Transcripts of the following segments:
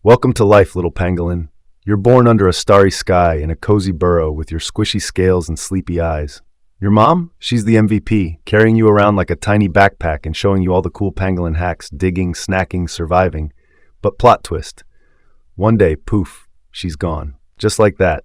Welcome to life, little pangolin. You're born under a starry sky in a cozy burrow with your squishy scales and sleepy eyes. Your mom? She's the MVP, carrying you around like a tiny backpack and showing you all the cool pangolin hacks, digging, snacking, surviving. But plot twist. One day, poof, she's gone. Just like that.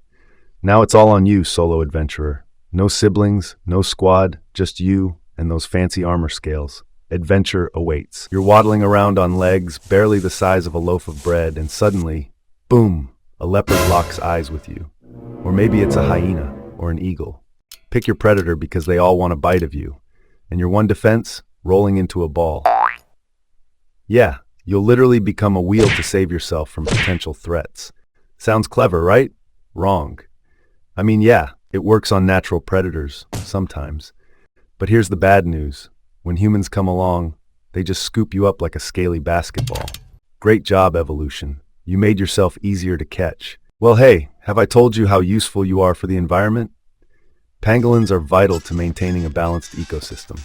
Now it's all on you, solo adventurer. No siblings, no squad, just you and those fancy armor scales. Adventure awaits. You're waddling around on legs, barely the size of a loaf of bread, and suddenly, boom, a leopard locks eyes with you. Or maybe it's a hyena or an eagle. Pick your predator because they all want a bite of you. And your one defense? Rolling into a ball. Yeah, you'll literally become a wheel to save yourself from potential threats. Sounds clever, right? Wrong. I mean, yeah, it works on natural predators, sometimes. But here's the bad news. When humans come along, they just scoop you up like a scaly basketball. Great job, evolution. You made yourself easier to catch. Well, hey, have I told you how useful you are for the environment? Pangolins are vital to maintaining a balanced ecosystem.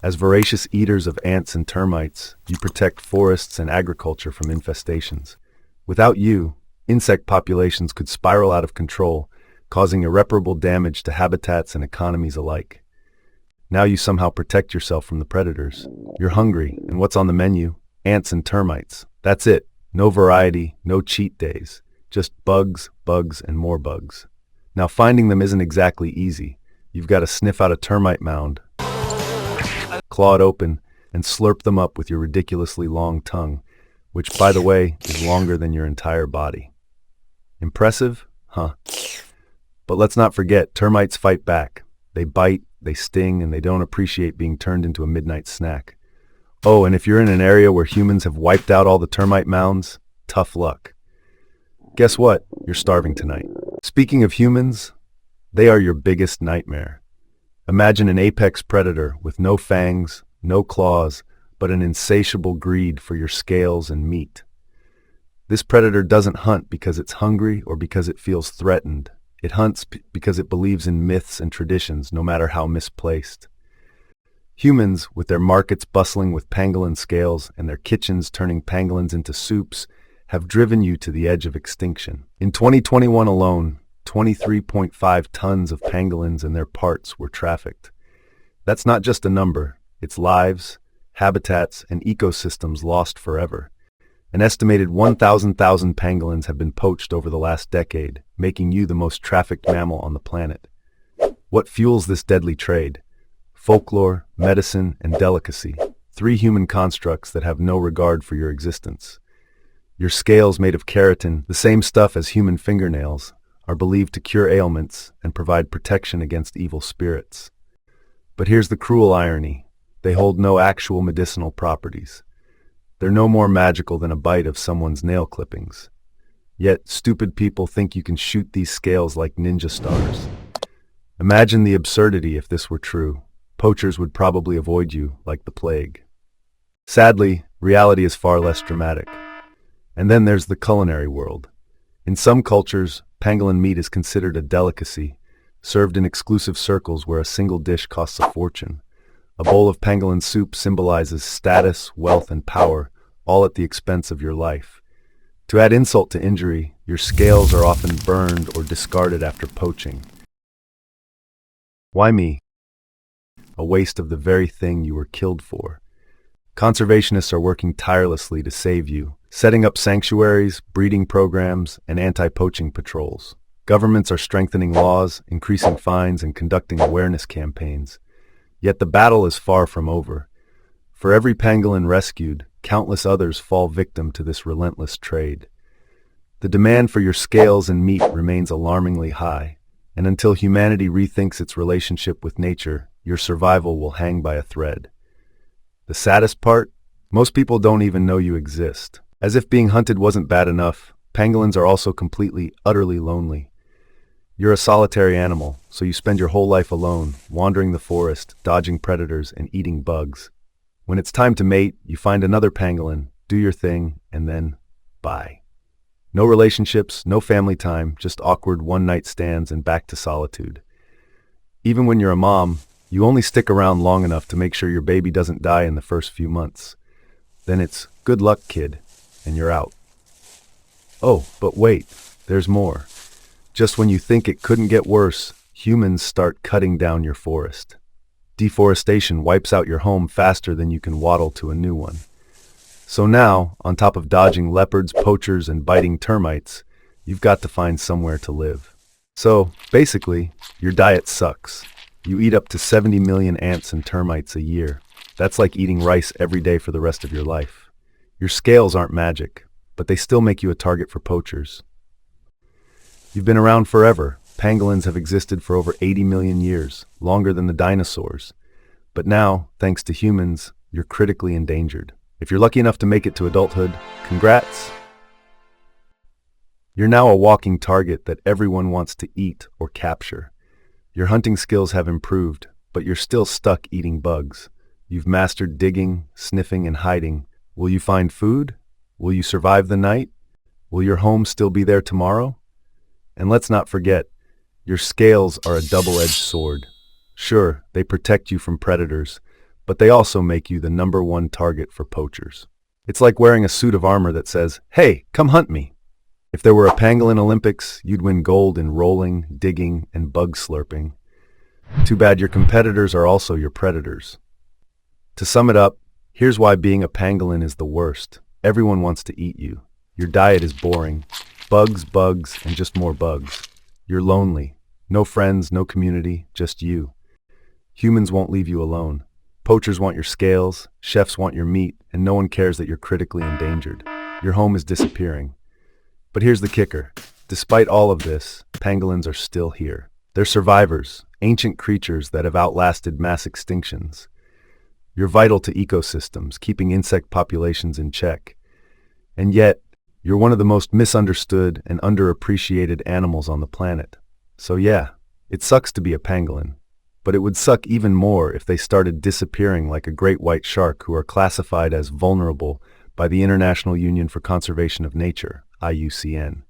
As voracious eaters of ants and termites, you protect forests and agriculture from infestations. Without you, insect populations could spiral out of control, causing irreparable damage to habitats and economies alike. Now you somehow protect yourself from the predators. You're hungry, and what's on the menu? Ants and termites. That's it. No variety, no cheat days. Just bugs, bugs, and more bugs. Now finding them isn't exactly easy. You've got to sniff out a termite mound, claw it open, and slurp them up with your ridiculously long tongue, which, by the way, is longer than your entire body. Impressive? Huh. But let's not forget, termites fight back. They bite, they sting, and they don't appreciate being turned into a midnight snack. Oh, and if you're in an area where humans have wiped out all the termite mounds, tough luck. Guess what? You're starving tonight. Speaking of humans, they are your biggest nightmare. Imagine an apex predator with no fangs, no claws, but an insatiable greed for your scales and meat. This predator doesn't hunt because it's hungry or because it feels threatened. It hunts because it believes in myths and traditions, no matter how misplaced. Humans, with their markets bustling with pangolin scales and their kitchens turning pangolins into soups, have driven you to the edge of extinction. In 2021 alone, 23.5 tons of pangolins and their parts were trafficked. That's not just a number, it's lives, habitats, and ecosystems lost forever. An estimated 1,000 pangolins have been poached over the last decade, making you the most trafficked mammal on the planet. What fuels this deadly trade? Folklore, medicine, and delicacy. Three human constructs that have no regard for your existence. Your scales, made of keratin, the same stuff as human fingernails, are believed to cure ailments and provide protection against evil spirits. But here's the cruel irony. They hold no actual medicinal properties. They're no more magical than a bite of someone's nail clippings. Yet, stupid people think you can shoot these scales like ninja stars. Imagine the absurdity if this were true. Poachers would probably avoid you like the plague. Sadly, reality is far less dramatic. And then there's the culinary world. In some cultures, pangolin meat is considered a delicacy, served in exclusive circles where a single dish costs a fortune. A bowl of pangolin soup symbolizes status, wealth, and power, all at the expense of your life. To add insult to injury, your scales are often burned or discarded after poaching. Why me? A waste of the very thing you were killed for. Conservationists are working tirelessly to save you, setting up sanctuaries, breeding programs, and anti-poaching patrols. Governments are strengthening laws, increasing fines, and conducting awareness campaigns. Yet the battle is far from over. For every pangolin rescued, countless others fall victim to this relentless trade. The demand for your scales and meat remains alarmingly high, and until humanity rethinks its relationship with nature, your survival will hang by a thread. The saddest part? Most people don't even know you exist. As if being hunted wasn't bad enough, pangolins are also completely, utterly lonely. You're a solitary animal, so you spend your whole life alone, wandering the forest, dodging predators, and eating bugs. When it's time to mate, you find another pangolin, do your thing, and then bye. No relationships, no family time, just awkward one-night stands and back to solitude. Even when you're a mom, you only stick around long enough to make sure your baby doesn't die in the first few months. Then it's good luck, kid, and you're out. Oh, but wait, there's more. Just when you think it couldn't get worse, humans start cutting down your forest. Deforestation wipes out your home faster than you can waddle to a new one. So now, on top of dodging leopards, poachers, and biting termites, you've got to find somewhere to live. So, basically, your diet sucks. You eat up to 70 million ants and termites a year. That's like eating rice every day for the rest of your life. Your scales aren't magic, but they still make you a target for poachers. You've been around forever. Pangolins have existed for over 80 million years, longer than the dinosaurs. But now, thanks to humans, you're critically endangered. If you're lucky enough to make it to adulthood, congrats! You're now a walking target that everyone wants to eat or capture. Your hunting skills have improved, but you're still stuck eating bugs. You've mastered digging, sniffing, and hiding. Will you find food? Will you survive the night? Will your home still be there tomorrow? And let's not forget, your scales are a double-edged sword. Sure, they protect you from predators, but they also make you the #1 target for poachers. It's like wearing a suit of armor that says, "Hey, come hunt me." If there were a pangolin Olympics, you'd win gold in rolling, digging, and bug slurping. Too bad your competitors are also your predators. To sum it up, here's why being a pangolin is the worst. Everyone wants to eat you. Your diet is boring. Bugs, bugs, and just more bugs. You're lonely. No friends, no community, just you. Humans won't leave you alone. Poachers want your scales, chefs want your meat, and no one cares that you're critically endangered. Your home is disappearing. But here's the kicker. Despite all of this, pangolins are still here. They're survivors, ancient creatures that have outlasted mass extinctions. You're vital to ecosystems, keeping insect populations in check. And yet, you're one of the most misunderstood and underappreciated animals on the planet. So yeah, it sucks to be a pangolin. But it would suck even more if they started disappearing like a great white shark who are classified as vulnerable by the International Union for Conservation of Nature, IUCN.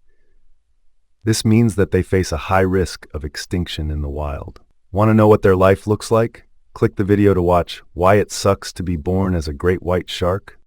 This means that they face a high risk of extinction in the wild. Want to know what their life looks like? Click the video to watch Why It Sucks to Be Born as a Great White Shark.